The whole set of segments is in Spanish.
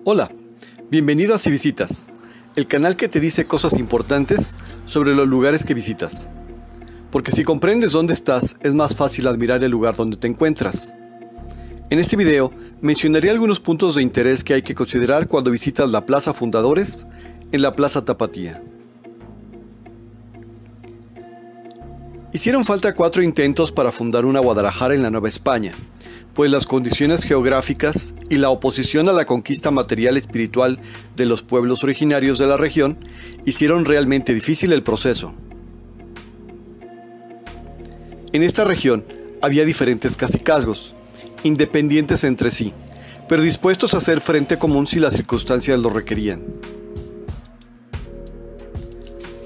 Hola, bienvenido a Si Visitas, el canal que te dice cosas importantes sobre los lugares que visitas. Porque si comprendes dónde estás, es más fácil admirar el lugar donde te encuentras. En este video mencionaré algunos puntos de interés que hay que considerar cuando visitas la Plaza Fundadores en la Plaza Tapatía. Hicieron falta 4 intentos para fundar una Guadalajara en la Nueva España, pues las condiciones geográficas y la oposición a la conquista material y espiritual de los pueblos originarios de la región hicieron realmente difícil el proceso. En esta región había diferentes cacicazgos, independientes entre sí, pero dispuestos a hacer frente común si las circunstancias lo requerían.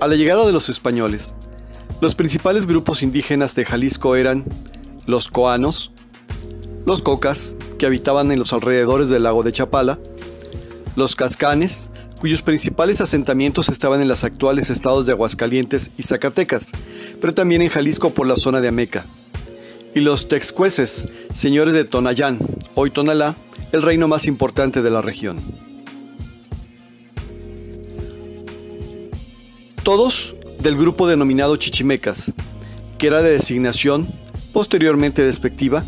A la llegada de los españoles, los principales grupos indígenas de Jalisco eran los coanos, los cocas, que habitaban en los alrededores del lago de Chapala, los cascanes, cuyos principales asentamientos estaban en los actuales estados de Aguascalientes y Zacatecas, pero también en Jalisco por la zona de Ameca, y los texcueces, señores de Tonayán, hoy Tonalá, el reino más importante de la región. Todos del grupo denominado chichimecas, que era de designación, posteriormente despectiva,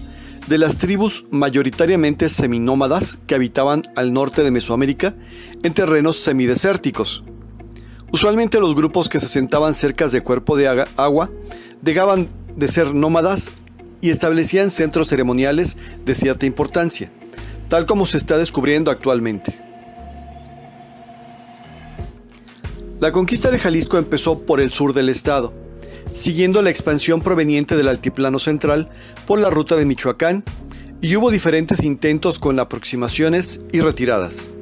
de las tribus mayoritariamente seminómadas que habitaban al norte de Mesoamérica en terrenos semidesérticos. Usualmente los grupos que se asentaban cerca de cuerpo de agua dejaban de ser nómadas y establecían centros ceremoniales de cierta importancia, tal como se está descubriendo actualmente. La conquista de Jalisco empezó por el sur del estado, siguiendo la expansión proveniente del altiplano central por la ruta de Michoacán, y hubo diferentes intentos con aproximaciones y retiradas.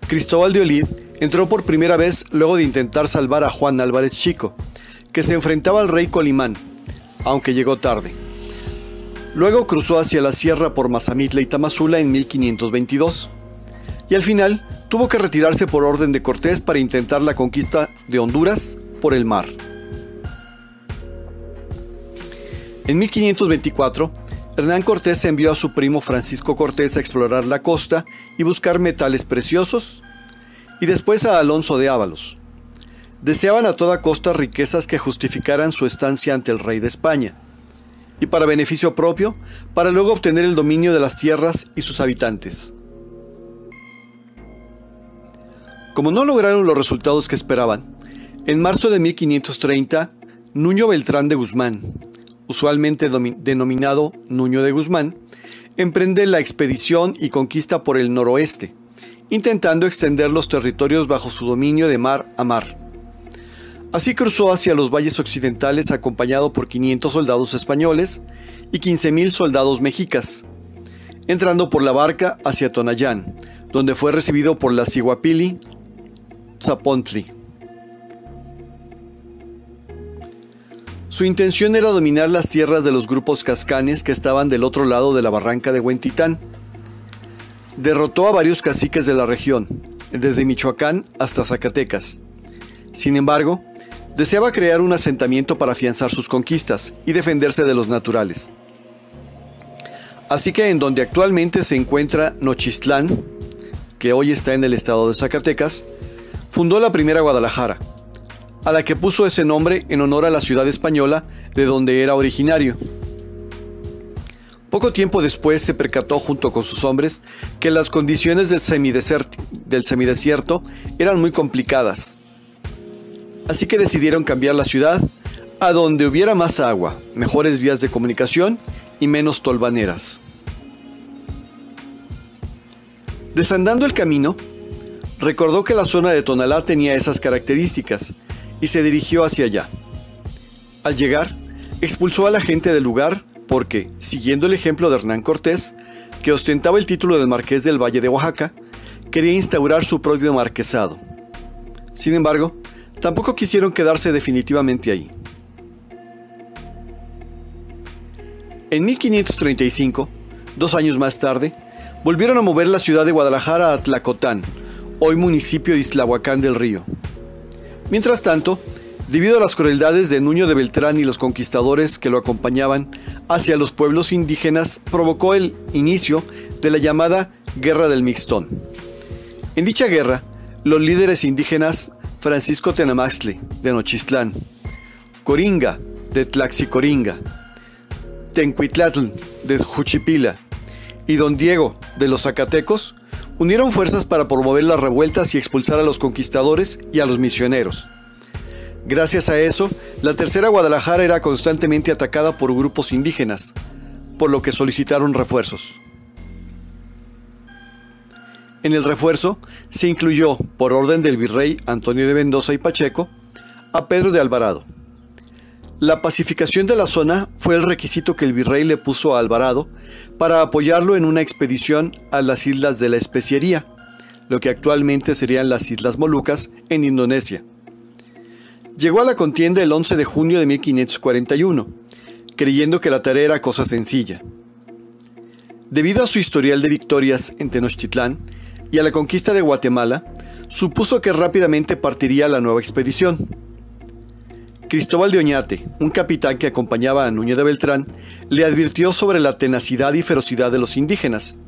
Cristóbal de Olid entró por primera vez luego de intentar salvar a Juan Álvarez Chico, que se enfrentaba al rey Colimán, aunque llegó tarde. Luego cruzó hacia la sierra por Mazamitla y Tamazula en 1522, y al final tuvo que retirarse por orden de Cortés para intentar la conquista de Honduras por el mar. En 1524, Hernán Cortés envió a su primo Francisco Cortés a explorar la costa y buscar metales preciosos, y después a Alonso de Ábalos. Deseaban a toda costa riquezas que justificaran su estancia ante el rey de España, y para beneficio propio, para luego obtener el dominio de las tierras y sus habitantes. Como no lograron los resultados que esperaban, en marzo de 1530, Nuño Beltrán de Guzmán, usualmente denominado Nuño de Guzmán, emprende la expedición y conquista por el noroeste, intentando extender los territorios bajo su dominio de mar a mar. Así cruzó hacia los valles occidentales acompañado por 500 soldados españoles y 15,000 soldados mexicas, entrando por la barca hacia Tonayán, donde fue recibido por la Ciguapili Tzapontli. Su intención era dominar las tierras de los grupos cascanes que estaban del otro lado de la barranca de Huentitán. Derrotó a varios caciques de la región, desde Michoacán hasta Zacatecas. Sin embargo, deseaba crear un asentamiento para afianzar sus conquistas y defenderse de los naturales. Así que en donde actualmente se encuentra Nochistlán, que hoy está en el estado de Zacatecas, fundó la primera Guadalajara, a la que puso ese nombre en honor a la ciudad española de donde era originario. Poco tiempo después se percató junto con sus hombres que las condiciones del semidesierto eran muy complicadas. Así que decidieron cambiar la ciudad a donde hubiera más agua, mejores vías de comunicación y menos tolvaneras. Desandando el camino, recordó que la zona de Tonalá tenía esas características y se dirigió hacia allá. Al llegar, expulsó a la gente del lugar porque, siguiendo el ejemplo de Hernán Cortés, que ostentaba el título de Marqués del Valle de Oaxaca, quería instaurar su propio marquesado. Sin embargo, tampoco quisieron quedarse definitivamente ahí. En 1535, 2 años más tarde, volvieron a mover la ciudad de Guadalajara a Tlacotán, hoy municipio de Islahuacán del Río. Mientras tanto, debido a las crueldades de Nuño de Beltrán y los conquistadores que lo acompañaban hacia los pueblos indígenas, provocó el inicio de la llamada Guerra del Mixtón, En dicha guerra, los líderes indígenas Francisco Tenamaxtli, de Nochistlán, Coringa, de Tlaxicoringa, Tencuitlatl, de Juchipila, y Don Diego, de los Zacatecos, unieron fuerzas para promover las revueltas y expulsar a los conquistadores y a los misioneros. Gracias a eso, la Tercera Guadalajara era constantemente atacada por grupos indígenas, por lo que solicitaron refuerzos. En el refuerzo se incluyó, por orden del virrey Antonio de Mendoza y Pacheco, a Pedro de Alvarado. La pacificación de la zona fue el requisito que el virrey le puso a Alvarado para apoyarlo en una expedición a las Islas de la Especiería, lo que actualmente serían las Islas Molucas, en Indonesia. Llegó a la contienda el 11 de junio de 1541, creyendo que la tarea era cosa sencilla. Debido a su historial de victorias en Tenochtitlán y a la conquista de Guatemala, supuso que rápidamente partiría la nueva expedición. Cristóbal de Oñate, un capitán que acompañaba a Núñez de Beltrán, le advirtió sobre la tenacidad y ferocidad de los indígenas.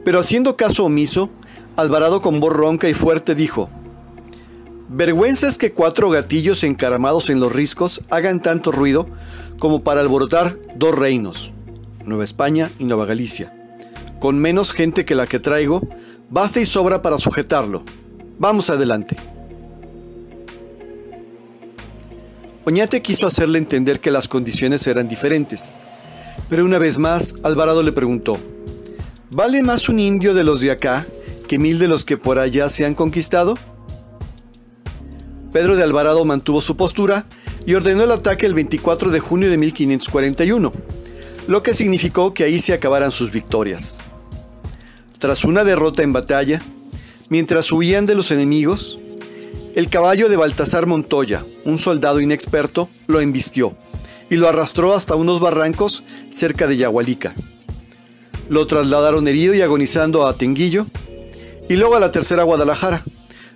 Pero haciendo caso omiso, Alvarado con voz ronca y fuerte dijo: «Vergüenza es que 4 gatillos encaramados en los riscos hagan tanto ruido como para alborotar 2 reinos, Nueva España y Nueva Galicia. Con menos gente que la que traigo, basta y sobra para sujetarlo. Vamos adelante». Oñate quiso hacerle entender que las condiciones eran diferentes, pero una vez más Alvarado le preguntó: ¿vale más un indio de los de acá que 1000 de los que por allá se han conquistado? Pedro de Alvarado mantuvo su postura y ordenó el ataque el 24 de junio de 1541, lo que significó que ahí se acabaran sus victorias. Tras una derrota en batalla, mientras huían de los enemigos, el caballo de Baltasar Montoya, un soldado inexperto, lo embistió y lo arrastró hasta unos barrancos cerca de Yahualica. Lo trasladaron herido y agonizando a Tenguillo y luego a la Tercera Guadalajara,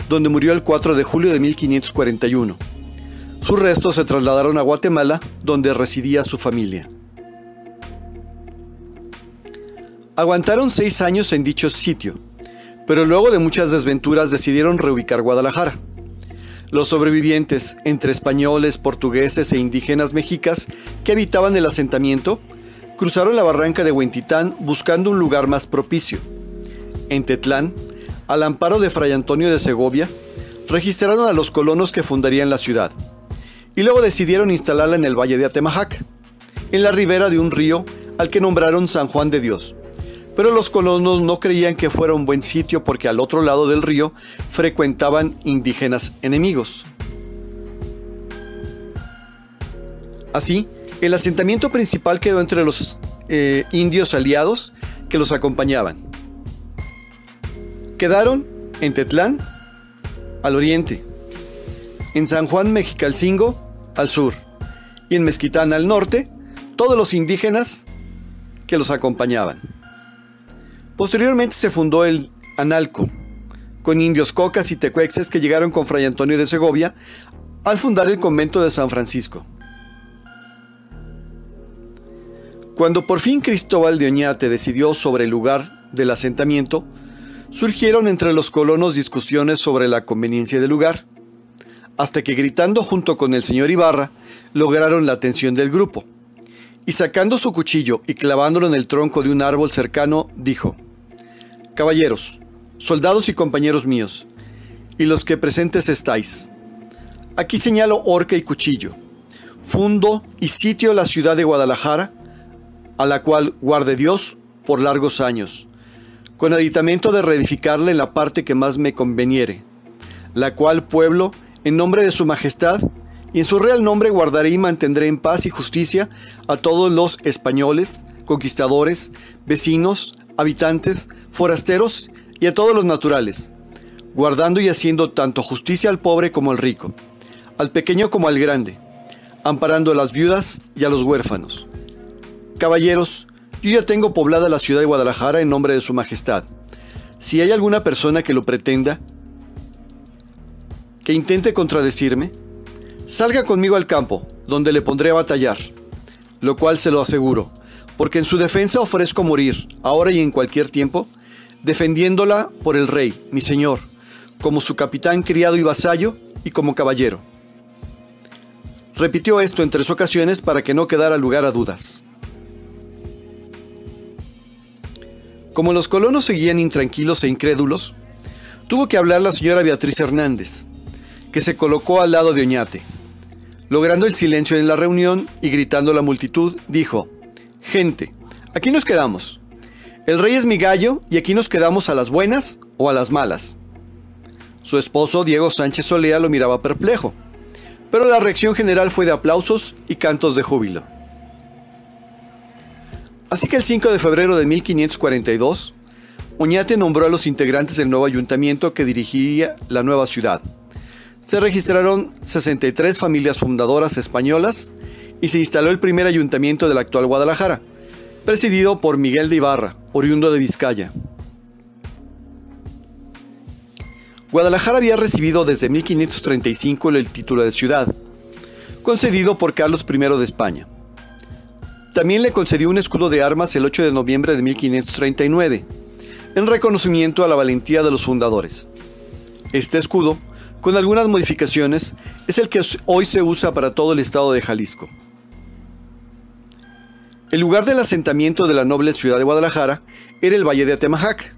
donde murió el 4 de julio de 1541. Sus restos se trasladaron a Guatemala, donde residía su familia. Aguantaron 6 años en dicho sitio, pero luego de muchas desventuras decidieron reubicar Guadalajara. Los sobrevivientes, entre españoles, portugueses e indígenas mexicas que habitaban el asentamiento, cruzaron la barranca de Huentitán buscando un lugar más propicio. En Tetlán, al amparo de Fray Antonio de Segovia, registraron a los colonos que fundarían la ciudad, y luego decidieron instalarla en el valle de Atemajac, en la ribera de un río al que nombraron San Juan de Dios. Pero los colonos no creían que fuera un buen sitio porque al otro lado del río frecuentaban indígenas enemigos. Así, el asentamiento principal quedó entre los indios aliados que los acompañaban. Quedaron en Tetlán, al oriente, en San Juan Mexicalcingo, al sur, y en Mezquitán, al norte, todos los indígenas que los acompañaban. Posteriormente se fundó el Analco, con indios cocas y tecuexes que llegaron con Fray Antonio de Segovia al fundar el convento de San Francisco. Cuando por fin Cristóbal de Oñate decidió sobre el lugar del asentamiento, surgieron entre los colonos discusiones sobre la conveniencia del lugar, hasta que gritando junto con el señor Ibarra, lograron la atención del grupo, y sacando su cuchillo y clavándolo en el tronco de un árbol cercano, dijo: «Caballeros, soldados y compañeros míos, y los que presentes estáis, aquí señalo horca y cuchillo, fundo y sitio la ciudad de Guadalajara, a la cual guarde Dios por largos años, con aditamento de reedificarla en la parte que más me conveniere, la cual pueblo en nombre de su majestad, y en su real nombre guardaré y mantendré en paz y justicia a todos los españoles, conquistadores, vecinos, habitantes, forasteros y a todos los naturales, guardando y haciendo tanto justicia al pobre como al rico, al pequeño como al grande, amparando a las viudas y a los huérfanos. Caballeros, yo ya tengo poblada la ciudad de Guadalajara en nombre de su majestad. Si hay alguna persona que lo pretenda, que intente contradecirme, salga conmigo al campo, donde le pondré a batallar, lo cual se lo aseguro, porque en su defensa ofrezco morir, ahora y en cualquier tiempo, defendiéndola por el rey, mi señor, como su capitán, criado y vasallo, y como caballero. Repitió esto en 3 ocasiones para que no quedara lugar a dudas. Como los colonos seguían intranquilos e incrédulos, tuvo que hablar la señora Beatriz Hernández, que se colocó al lado de Oñate. Logrando el silencio en la reunión y gritando a la multitud, dijo: «Gente, aquí nos quedamos. El rey es mi gallo y aquí nos quedamos a las buenas o a las malas». Su esposo, Diego Sánchez Olea, lo miraba perplejo, pero la reacción general fue de aplausos y cantos de júbilo. Así que el 5 de febrero de 1542, Oñate nombró a los integrantes del nuevo ayuntamiento que dirigiría la nueva ciudad. Se registraron 63 familias fundadoras españolas y se instaló el primer ayuntamiento de la actual Guadalajara, presidido por Miguel de Ibarra, oriundo de Vizcaya. Guadalajara había recibido desde 1535 el título de ciudad, concedido por Carlos I de España. También le concedió un escudo de armas el 8 de noviembre de 1539, en reconocimiento a la valentía de los fundadores. Este escudo, con algunas modificaciones, es el que hoy se usa para todo el estado de Jalisco. El lugar del asentamiento de la noble ciudad de Guadalajara era el valle de Atemajac.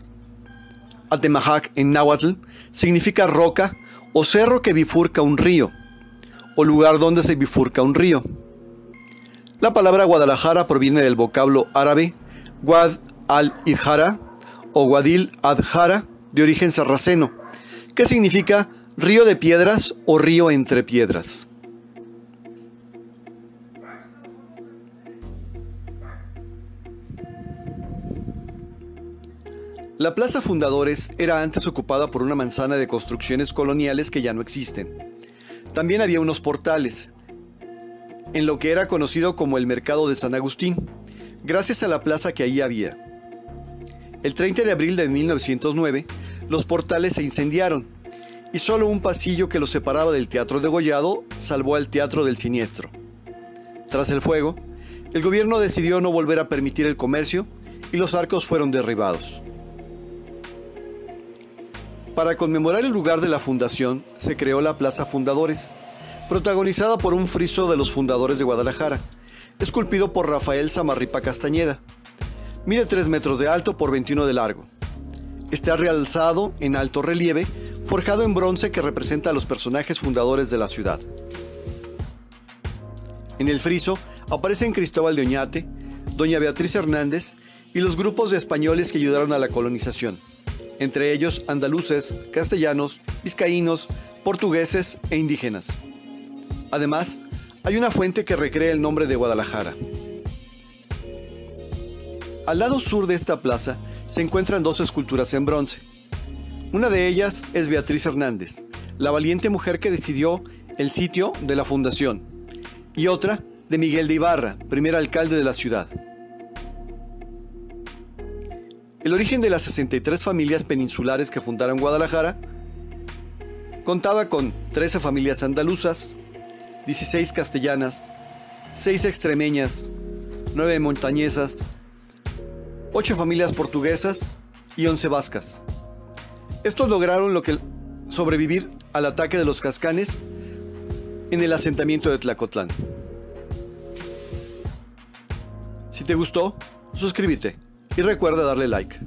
Atemajac en náhuatl significa roca o cerro que bifurca un río, o lugar donde se bifurca un río. La palabra Guadalajara proviene del vocablo árabe Guad al-Idhara o Guadil ad-Jara, de origen sarraceno, que significa río de piedras o río entre piedras. La Plaza Fundadores era antes ocupada por una manzana de construcciones coloniales que ya no existen. También había unos portales, en lo que era conocido como el Mercado de San Agustín, gracias a la plaza que ahí había. El 30 de abril de 1909, los portales se incendiaron, y solo un pasillo que los separaba del Teatro Degollado salvó al Teatro del Siniestro. Tras el fuego, el gobierno decidió no volver a permitir el comercio y los arcos fueron derribados. Para conmemorar el lugar de la fundación, se creó la Plaza Fundadores, protagonizada por un friso de los fundadores de Guadalajara, esculpido por Rafael Samarripa Castañeda. Mide 3 metros de alto por 21 de largo. Está realzado en alto relieve, forjado en bronce que representa a los personajes fundadores de la ciudad. En el friso aparecen Cristóbal de Oñate, doña Beatriz Hernández y los grupos de españoles que ayudaron a la colonización, entre ellos andaluces, castellanos, vizcaínos, portugueses e indígenas. Además, hay una fuente que recrea el nombre de Guadalajara. Al lado sur de esta plaza se encuentran 2 esculturas en bronce. Una de ellas es Beatriz Hernández, la valiente mujer que decidió el sitio de la fundación, y otra de Miguel de Ibarra, primer alcalde de la ciudad. El origen de las 63 familias peninsulares que fundaron Guadalajara contaba con 13 familias andaluzas, 16 castellanas, 6 extremeñas, 9 montañesas, 8 familias portuguesas y 11 vascas. Estos lograron sobrevivir al ataque de los cascanes en el asentamiento de Tlacotlán. Si te gustó, suscríbete y recuerda darle like.